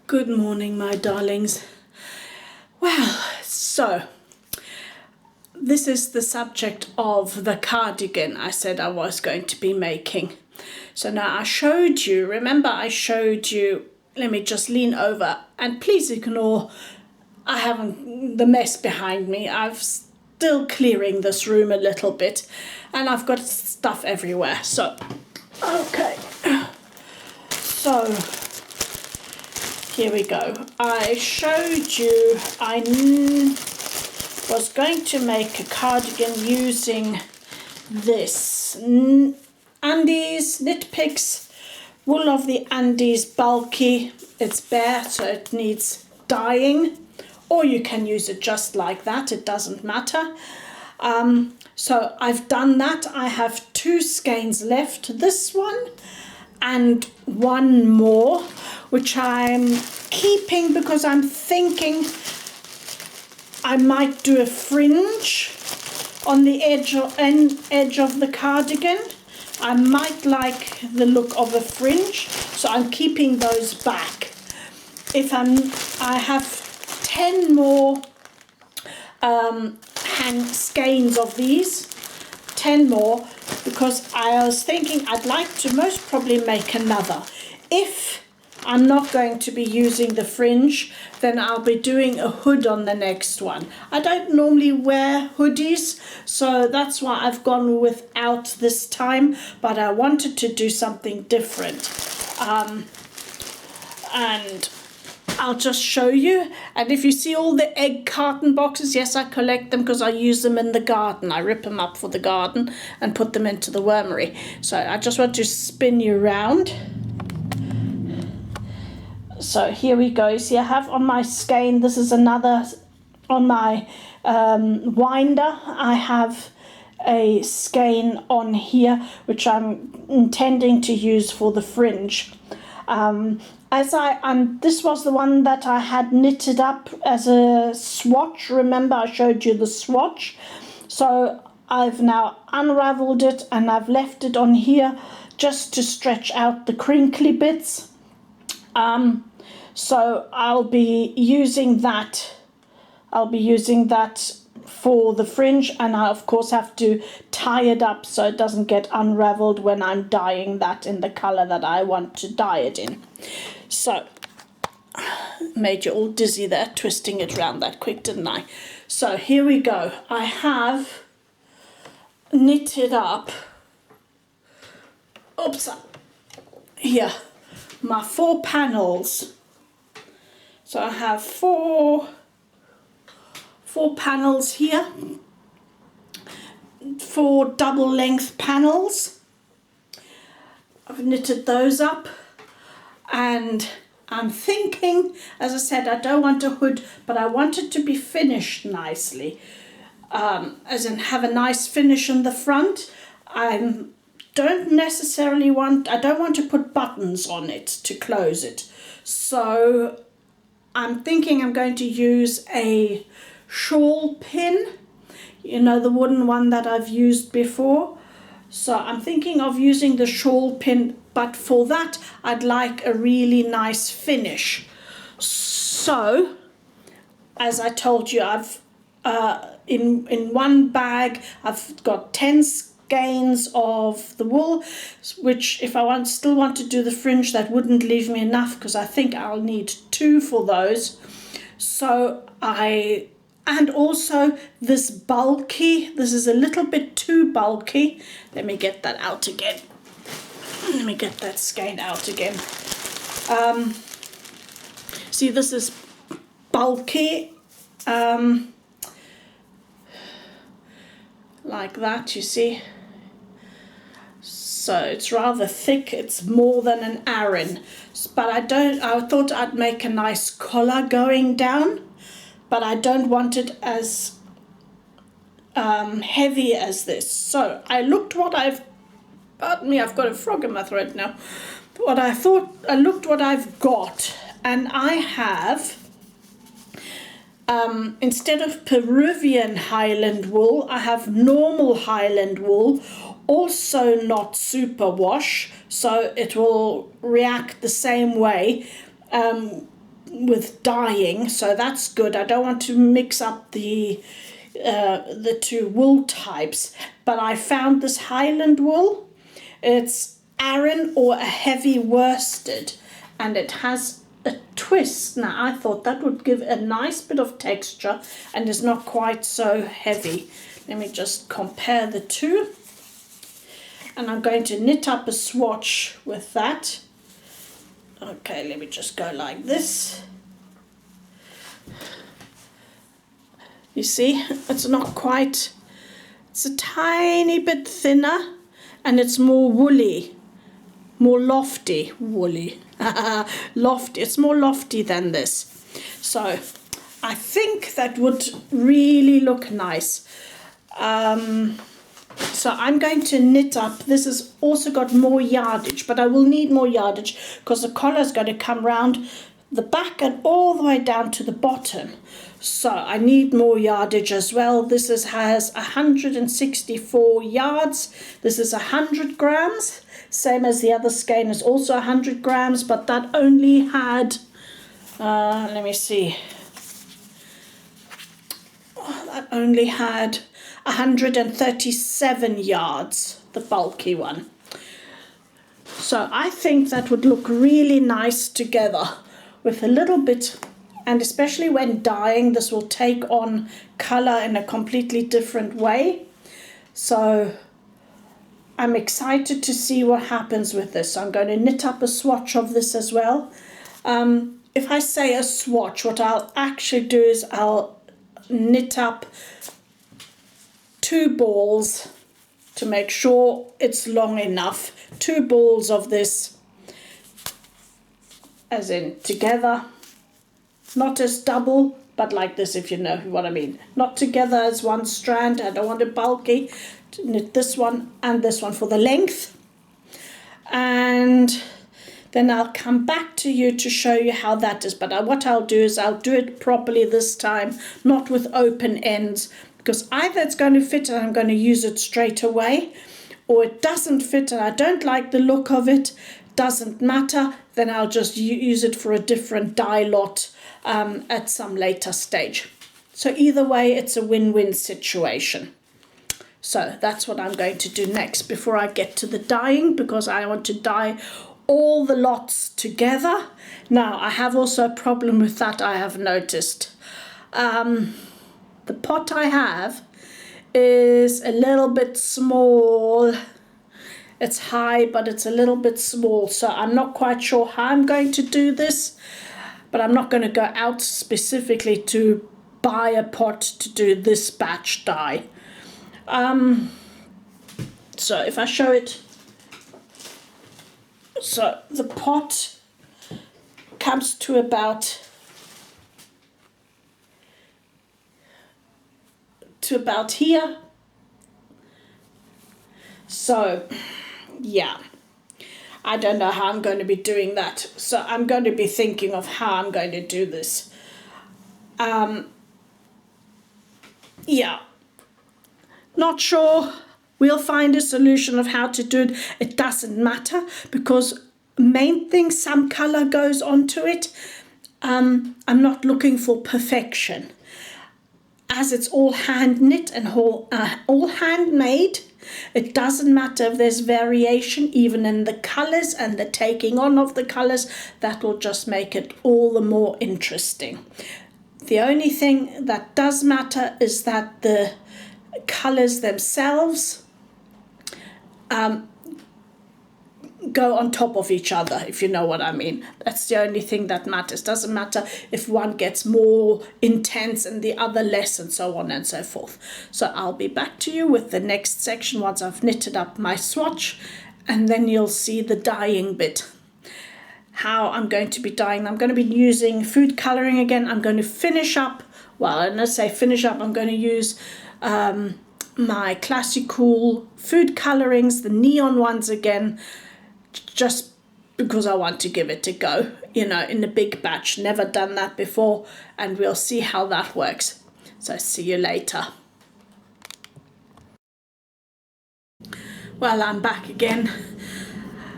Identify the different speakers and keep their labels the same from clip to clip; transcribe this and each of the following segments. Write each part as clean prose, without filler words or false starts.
Speaker 1: Good morning, my darlings. Well, so this is the subject of the cardigan I said I was going to be making. So now I showed you, remember I showed you, let me just lean over and please ignore, I haven't, the mess behind me. I'm still clearing this room a little bit and I've got stuff everywhere. So, okay. So, here we go. I showed you I was going to make a cardigan using this Andes knitpicks, wool of the Andes bulky. It's bare, so it needs dyeing, or you can use it just like that, it doesn't matter. So I've done that. I have 2 skeins left, this one and one more, which I'm keeping because I'm thinking I might do a fringe on the edge of the cardigan. I might like the look of a fringe, so I'm keeping those back. I have 10 more skeins of these, 10 more, because I was thinking I'd like to most probably make another. If I'm not going to be using the fringe, then I'll be doing a hood on the next one. I don't normally wear hoodies, so that's why I've gone without this time, but I wanted to do something different. And I'll just show you. And if you see all the egg carton boxes, yes, I collect them because I use them in the garden. I rip them up for the garden and put them into the wormery. So I just want to spin you around. So here we go. See, I have on my skein, this is another, on my winder, I have a skein on here, which I'm intending to use for the fringe. This was the one that I had knitted up as a swatch. Remember I showed you the swatch? So I've now unraveled it and I've left it on here just to stretch out the crinkly bits. So I'll be using that. For the fringe, and I of course have to tie it up so it doesn't get unraveled when I'm dyeing that in the color that I want to dye it in. So, made you all dizzy there, twisting it around that quick, didn't I? So here we go. I have knitted up, here, my 4 panels. So I have four panels here, 4 double length panels. I've knitted those up, and I'm thinking, as I said, I don't want a hood, but I want it to be finished nicely, as in have a nice finish in the front. I don't want to put buttons on it to close it, so I'm thinking I'm going to use a shawl pin, you know, the wooden one that I've used before. So I'm thinking of using the shawl pin, but for that I'd like a really nice finish. So as I told you, I've in one bag I've got 10 skeins of the wool, which if I still want to do the fringe, that wouldn't leave me enough because I think I'll need 2 for those. So and also this bulky, this is a little bit too bulky. Let me get that out again. Let me get that skein out again. See, this is bulky, like that, you see. So it's rather thick, it's more than an aran. But I thought I'd make a nice collar going down, but I don't want it as heavy as this. So I looked pardon me, I've got a frog in my throat now. I looked what I've got, and I have, instead of Peruvian Highland wool, I have normal Highland wool, also not superwash, so it will react the same way. dyeing, so that's good. I don't want to mix up the two wool types, but I found this Highland wool. It's aran or a heavy worsted, and it has a twist. Now I thought that would give a nice bit of texture and is not quite so heavy. Let me just compare the two, and I'm going to knit up a swatch with that. Okay, let me just go like this. You see, it's not quite, it's a tiny bit thinner, and it's more woolly, more lofty, woolly, lofty, it's more lofty than this. So I think that would really look nice. So I'm going to knit up, this has also got more yardage, but I will need more yardage because the collar is going to come round the back and all the way down to the bottom. So I need more yardage as well. This has 164 yards. This is 100 grams, same as the other skein is also 100 grams, but that only had, let me see, that only had 137 yards, the bulky one. So I think that would look really nice together with a little bit, and especially when dyeing, this will take on color in a completely different way. So I'm excited to see what happens with this. So I'm going to knit up a swatch of this as well. If I say a swatch, what I'll actually do is I'll knit up 2 balls to make sure it's long enough. 2 balls of this, as in together, not as double, but like this, if you know what I mean. Not together as one strand. I don't want it bulky. To knit this one and this one for the length. And then I'll come back to you to show you how that is. But what I'll do is I'll do it properly this time, not with open ends, because either it's going to fit and I'm going to use it straight away, or it doesn't fit and I don't like the look of it. Doesn't matter, then I'll just use it for a different dye lot at some later stage. So either way, it's a win-win situation. So that's what I'm going to do next before I get to the dyeing, because I want to dye all the lots together. Now I have also a problem with that, I have noticed. The pot I have is a little bit small. It's high, but it's a little bit small, so I'm not quite sure how I'm going to do this, but I'm not going to go out specifically to buy a pot to do this batch dye. So if I show it, so the pot comes to about here. So yeah, I don't know how I'm going to be doing that. So I'm going to be thinking of how I'm going to do this. Yeah, not sure. We'll find a solution of how to do it. It doesn't matter, because main thing, some color goes onto it. I'm not looking for perfection. As it's all hand knit and all handmade, it doesn't matter if there's variation even in the colors and the taking on of the colors. That will just make it all the more interesting. The only thing that does matter is that the colors themselves go on top of each other, if you know what I mean. That's the only thing that matters. Doesn't matter if one gets more intense and the other less, and so on and so forth. So I'll be back to you with the next section once I've knitted up my swatch, and then you'll see the dyeing bit. How I'm going to be dyeing. I'm going to be using food coloring again. I'm going to finish up, well, and I say finish up, I'm going to use my classical food colorings, the neon ones again, just because I want to give it a go, you know, in a big batch. Never done that before, and we'll see how that works. So see you later. Well, I'm back again.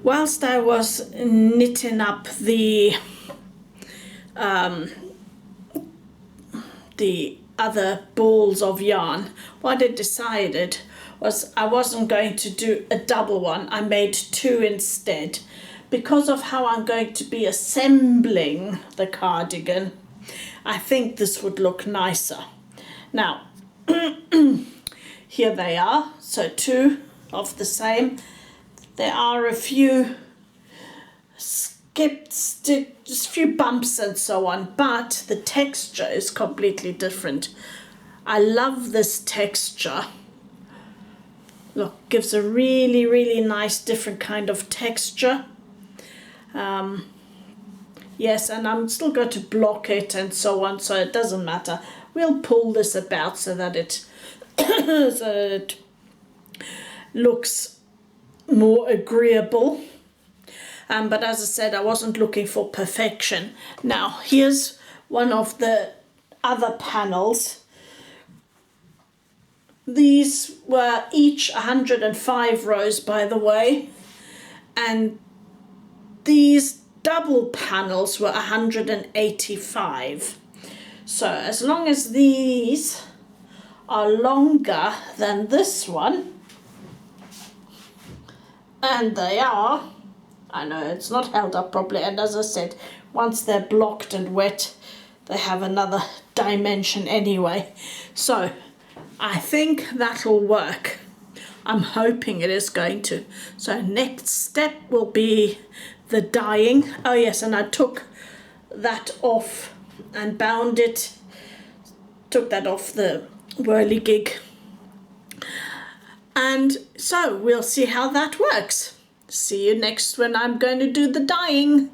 Speaker 1: Whilst I was knitting up the the other balls of yarn, what I decided was I wasn't going to do a double one. I made 2 instead. Because of how I'm going to be assembling the cardigan, I think this would look nicer. Now, here they are, so 2 of the same. There are a few just a few bumps and so on, but the texture is completely different. I love this texture. Look, gives a really, really nice different kind of texture. Yes, and I'm still going to block it and so on, so it doesn't matter. We'll pull this about so that it looks more agreeable. But as I said, I wasn't looking for perfection. Now, here's one of the other panels. These were each 105 rows, by the way, and these double panels were 185. So as long as these are longer than this one, and they are, I know it's not held up properly, and as I said, once they're blocked and wet, they have another dimension anyway. So I think that'll work. I'm hoping it is going to. So next step will be the dyeing. Oh yes, and I took that off and bound it. Took that off the whirligig. And so we'll see how that works. See you next when I'm going to do the dyeing.